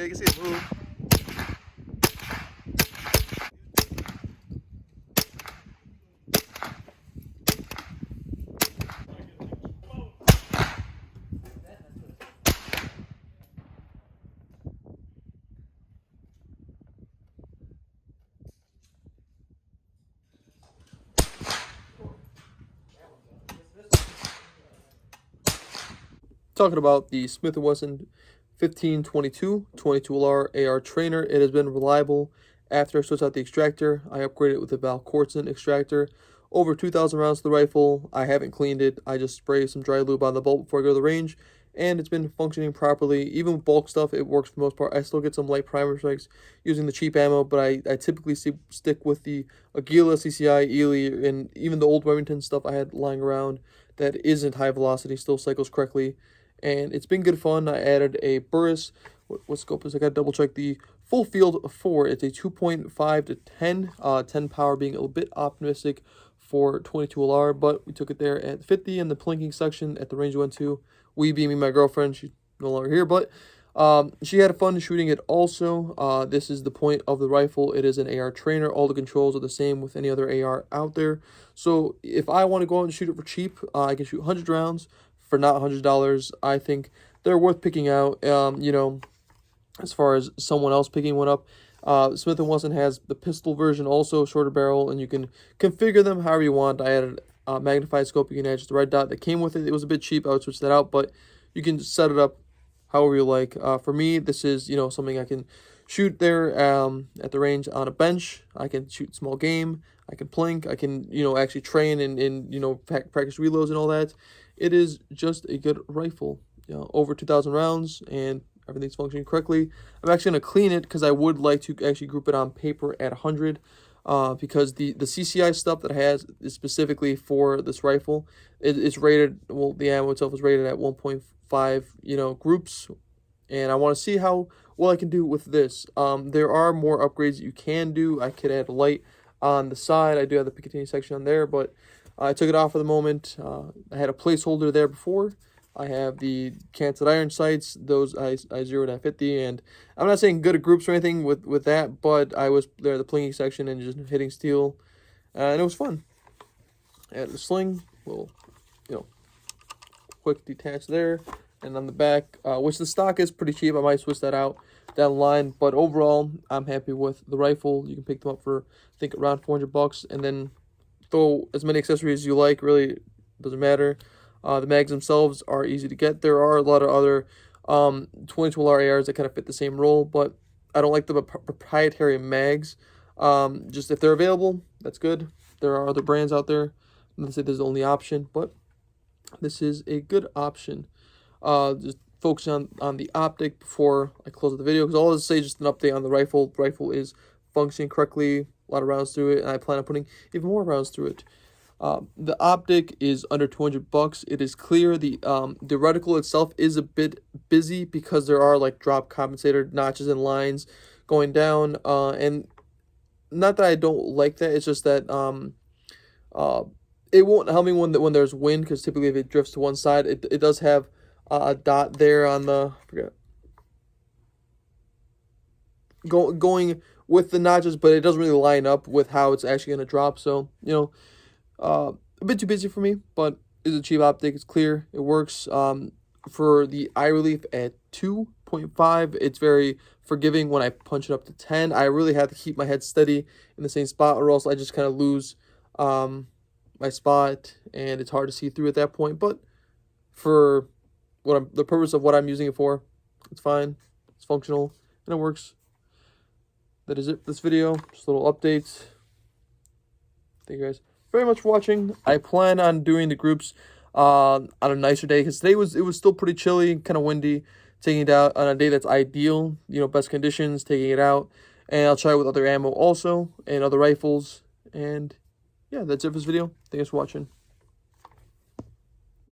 you can see it move. Talking about the Smith & Wesson 1522 22LR AR trainer, it has been reliable. After I switched out the extractor, I upgraded it with the Val Corson extractor. Over 2,000 rounds to the rifle. I haven't cleaned it. I just spray some dry lube on the bolt before I go to the range, and it's been functioning properly. Even with bulk stuff, it works for the most part. I still get some light primer strikes using the cheap ammo, but I typically stick with the Aguila, CCI, Ely, and even the old Remington stuff I had lying around that isn't high velocity, still cycles correctly. And it's been good fun. I added a Burris. What scope is? I got to double check the full field 4. It's a 2.5 to 10. 10 power being a little bit optimistic for 22LR, but we took it there at 50 in the plinking section at the range we went to. We being me, my girlfriend. She's no longer here, but she had fun shooting it also. This is the point of the rifle. It is an AR trainer. All the controls are the same with any other AR out there. So if I want to go out and shoot it for cheap, I can shoot 100 rounds for not $100. I think they're worth picking out. You know, as far as someone else picking one up, Smith & Wesson has the pistol version also, shorter barrel, and you can configure them however you want. I added a magnified scope. You can add just the red dot that came with it. It was a bit cheap. I would switch that out, but you can set it up however you like. For me, this is, you know, something I can shoot there at the range on a bench. I can shoot small game. I can plink. I can, you know, actually train and you know, practice reloads and all that. It is just a good rifle. You know, over 2,000 rounds and everything's functioning correctly. I'm actually going to clean it because I would like to actually group it on paper at 100. Because the CCI stuff that it has is specifically for this rifle. It's rated, well, the ammo itself is rated at 1.5, you know, groups. And I want to see how well I can do with this. There are more upgrades that you can do. I could add a light on the side. I do have the Picatinny section on there, but I took it off for the moment. I had a placeholder there before. I have the canted iron sights. Those I zeroed at 50, and I'm not saying good at groups or anything with that, but I was there at the plinking section and just hitting steel, and it was fun. And the sling will, you know, quick detach there, and on the back, which the stock is pretty cheap. I might switch that out down the line, but overall, I'm happy with the rifle. You can pick them up for, I think, around $400, and then throw as many accessories as you like. Really doesn't matter. The mags themselves are easy to get. There are a lot of other 22LR ARs that kind of fit the same role, but I don't like the proprietary mags. Just if they're available, that's good. There are other brands out there. I'm not say this is the only option, but this is a good option. Just focus on the optic before I close the video, because all I'll say is just an update on the rifle. The rifle is functioning correctly, a lot of rounds through it, and I plan on putting even more rounds through it. The optic is under $200. It is clear. The reticle itself is a bit busy because there are like drop compensator notches and lines going down. And not that I don't like that. It's just that it won't help me when there's wind, because typically if it drifts to one side, it does have a dot there on the, I forget, going with the notches, but it doesn't really line up with how it's actually going to drop. So, you know, a bit too busy for me, but it's a cheap optic. It's clear. It works. For the eye relief at 2.5, it's very forgiving. When I punch it up to 10, I really have to keep my head steady in the same spot, or else I just kind of lose my spot, and it's hard to see through at that point. But for the purpose of what I'm using it for, it's fine. It's functional, and it works. That is it for this video. Just a little update. Thank you guys very much for watching. I plan on doing the groups on a nicer day, because today it was still pretty chilly, kind of windy. Taking it out on a day that's ideal, you know, best conditions, taking it out. And I'll try it with other ammo also, and other rifles. And yeah, that's it for this video. Thanks for watching.